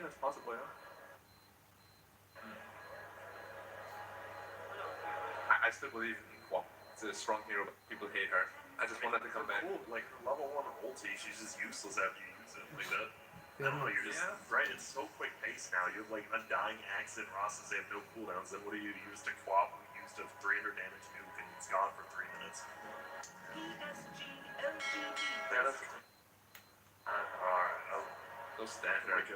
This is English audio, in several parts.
that's possible, yeah. I still believe in Kwok. It's a strong hero, but people hate her. I just want her to come back. Cool. Like, her level 1 ulti, she's just useless after you use it. Like that. I don't know, you're just, right, it's so quick paced now. You have like Undying, Accent, Rosses, they have no cooldowns. Then what do you use to Quap, who used a 300 damage nuke and it's gone for 3 minutes? Psg.Lgd. Yeah, that's... Alright, those standard. like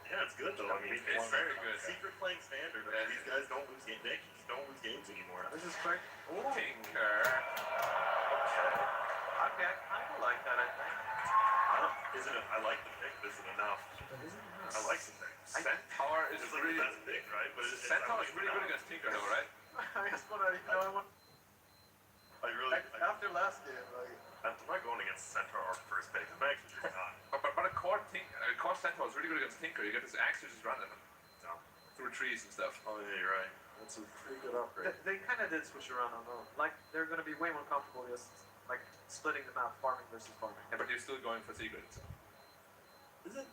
yeah, it's good though. I mean, it's very good. Secret playing standard. I mean, these guys don't lose games. They just don't lose games anymore. This is quick. Tinker. Okay, I kind of like that, I think. I like the pick, but is it enough? I like the pick. Centaur is It's like really... the best pick, right? But Centaur is really good against Tinker though, right? I just want to, after last game, like... I'm not going against Centaur or first pick. I'm actually just not. But a core Centaur is really good against Tinker. You get this axe to just run at him. So, through trees and stuff. Oh yeah, you're right. That's a pretty good upgrade. They kind of did switch around on though. Like, they're going to be way more comfortable just, like, splitting the map, farming versus farming. Yeah, but you're still going for secret. So. Is it?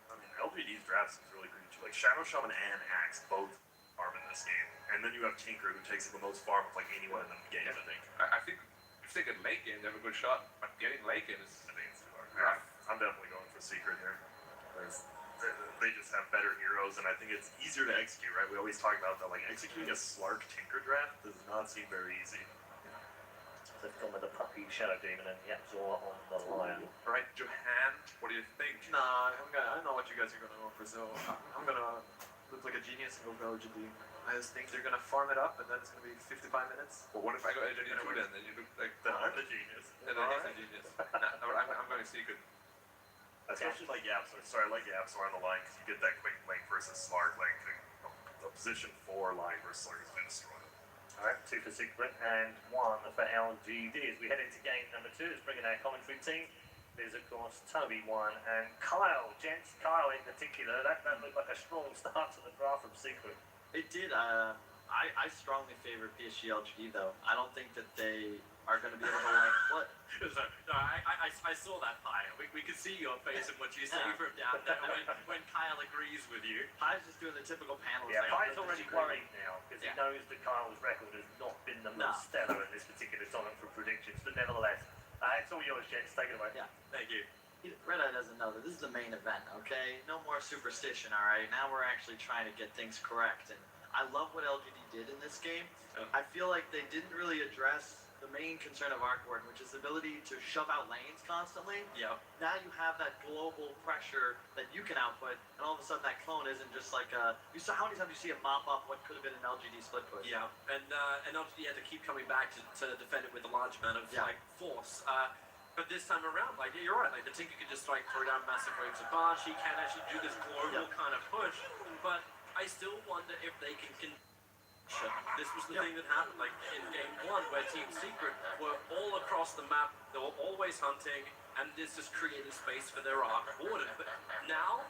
I mean, LGD's draft is really great too. Like, Shadow Shaman and Axe both farm in this game. And then you have Tinker, who takes the most farm of, like, anyone in the game, I think. I think if they get late game, they have a good shot. But getting late game is... I think it's hard. I'm definitely going for secret here. They just have better heroes, and I think it's easier to execute, right? We always talk about that, like, executing a Slark Tinker draft does not seem very easy. They've gone with the Puppy, Shadow Demon, and Yapzor on the Lion. Right, Johan, what do you think? Nah, I know what you guys are going to go for, so I'm going to look like a genius and go for LGD. I just think they're going to farm it up, and then it's going to be 55 minutes. Well, what if I go LGD too then? Then you look like... Then I'm the genius. And then he's the genius. No, I'm going secret. Especially like Yapzor. Sorry, I like Yapzor on the line, because you get that quick link versus Slark. Like, the position 4 line versus Slark has been destroyed. Alright, 2 for Secret and 1 for LGD. As we head into game number 2, let's bring in our commentary team. There's, of course, Toby 1 and Kyle. Gents, Kyle in particular, that looked like a strong start to the draft from Secret. It did. I strongly favor Psg.Lgd though. I don't think that they are going to be able to like what. No, I saw that, Pi. We could see your face and what you say from down there when Kyle agrees with you. Pi's just doing the typical panel. Yeah, like, Pi's already worried now because he knows that Kyle's record has not been the most stellar in this particular tournament for predictions. But nevertheless, it's all yours, gents. Take it away. Yeah, thank you. Red Eye doesn't know that this is the main event, okay? No more superstition, all right? Now we're actually trying to get things correct, and I love what LGD did in this game. I feel like they didn't really address the main concern of Arc Warden, which is the ability to shove out lanes constantly. Yeah. Now you have that global pressure that you can output, and all of a sudden that clone isn't just like a... You saw how many times you see it mop up what could have been an LGD split push? Yeah, and LGD had to keep coming back to defend it with a large amount of like force. But this time around, like, you're right, like, the Tinker can just, like, throw down massive waves of barge. He can actually do this global kind of push, but I still wonder if they can this was the thing that happened, like, in game 1, where Team Secret were all across the map, they were always hunting, and this just created space for their Arc Warden. But now,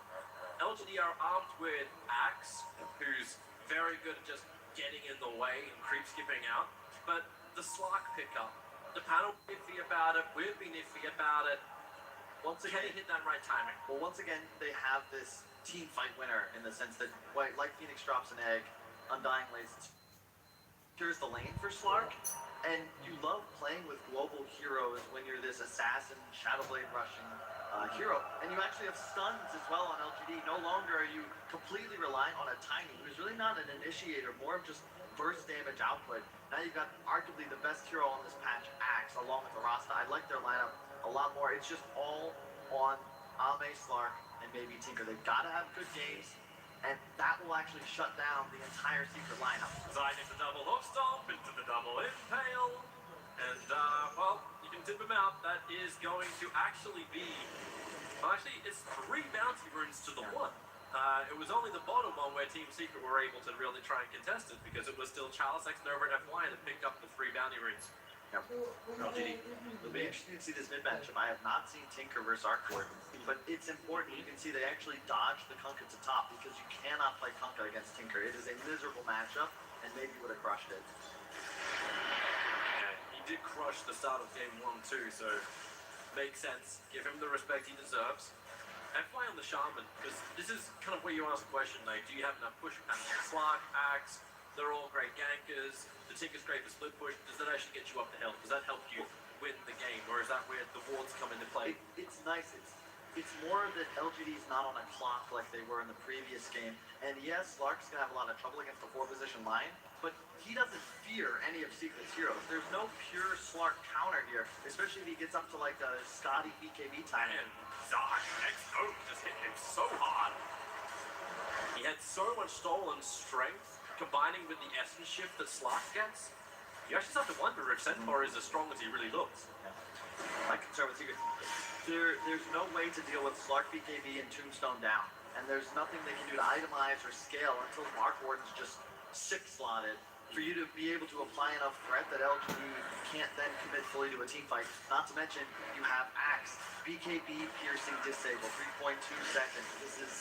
LGD are armed with Axe, who's very good at just getting in the way and creep skipping out, but the Slark pickup, the panel iffy about it, we've been iffy about it. Once again, can he hit that right timing? Well, once again, they have this team fight winner in the sense that, like Phoenix drops an egg, Undying lays secures the lane for Slark, and you love playing with global heroes when you're this assassin, Shadowblade rushing hero, and you actually have stuns as well on LGD. No longer are you completely reliant on a Tiny, who's really not an initiator, more of just burst damage output. Now you've got arguably the best hero on this patch, Axe, along with the Rasta. I like their lineup a lot more. It's just all on Ame, Slark, and maybe Tinker. They've got to have good games, and that will actually shut down the entire Secret lineup. Design into double hook stomp, into the double impale, and, well, you can tip him out. That is going to actually be, well, actually, it's 3 bounty runes to the 1. It was only the bottom one where Team Secret were able to really try and contest it, because it was still Charles X, Nova, and FY that picked up the 3 bounty runes. Yep. LGD. It'll be interesting to see this mid-matchup. I have not seen Tinker versus Arc Warden, but it's important. You can see they actually dodged the Kunkka to top, because you cannot play Kunkka against Tinker. It is a miserable matchup, and maybe would have crushed it. Yeah, he did crush the start of game 1 too, so makes sense. Give him the respect he deserves. FY on the Shaman, because this is kind of where you ask the question, like, do you have enough push panels? Slark, Axe, they're all great gankers. The Tinker's great for split push. Does that actually get you up the hill? Does that help you win the game, or is that where the wards come into play? It's nice. It's more that LGD is not on a clock like they were in the previous game. And yes, Lark's going to have a lot of trouble against the 4-position line, but he doesn't fear any of Secret's heroes. There's no pure Slark counter here, especially if he gets up to like a Scotty BKB time. Man, Zark, X-Note just hit him so hard. He had so much stolen strength, combining with the essence shift that Slark gets. You actually start to wonder if Centaur is as strong as he really looks. My concern with Secret, there's no way to deal with Slark BKB and Tombstone down. And there's nothing they can do to itemize or scale until Mark Warden's just 6-slotted for you to be able to apply enough threat that LGD can't then commit fully to a team fight. Not to mention, you have Axe, BKB piercing disable, 3.2 seconds. This is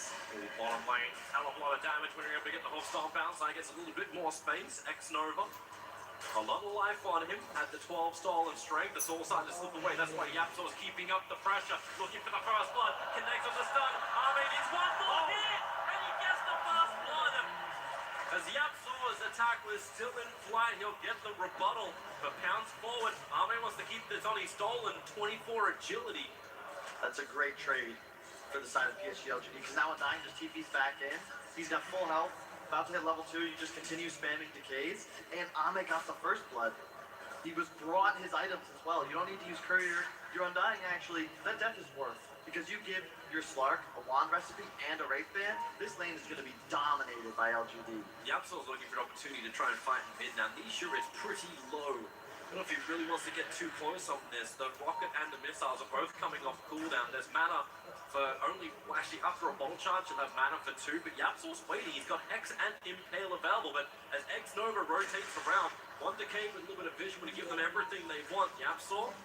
Bottom lane, hell of a lot of damage when you're able to get the whole stomp bounce. I guess a little bit more space. X-Nova. A lot of life on him at the 12 stolen strength. The soul starting to slip away. That's why Yapso is keeping up the pressure. Looking for the first blood. Connects with the stun. Arme needs one more hit. And he gets the first blood. As Yapso's attack was still in flight, he'll get the rebuttal. But pounds forward. Arme wants to keep this on. He's stolen 24 agility. That's a great trade for the side of Psg.Lgd, because now Undying just TP's back in. He's got full health, about to hit level 2. You just continue spamming decays, and Ame got the first blood. He was brought his items as well. You don't need to use Courier. Your Undying, actually, that death is worth, because you give your Slark a wand recipe and a Wraith Band. This lane is going to be dominated by LGD. Yapso's looking for an opportunity to try and fight in mid. Now, Nisha is pretty low. I don't know if he really wants to get too close on this. The rocket and the missiles are both coming off cooldown. There's mana for only, well, actually after a bolt charge, you'll have mana for 2, but Yapso's waiting. He's got Hex and Impale available, but as X-Nova rotates around, one Decay with a little bit of vision would give them everything they want. Yapso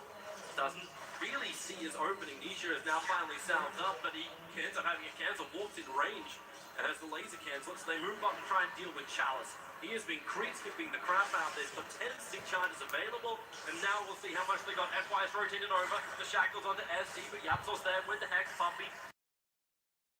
doesn't really see his opening. Nisha is now finally sound up, but he ends up having a cancel, walks in range, and has the laser cancel, so they move up to try and deal with Chalice. He has been creep-skipping the crap out there. He's got 10 stick charges available, and now we'll see how much they got. FY's rotated over. The shackles onto SD, but Yapso's there with the Hex Puppy.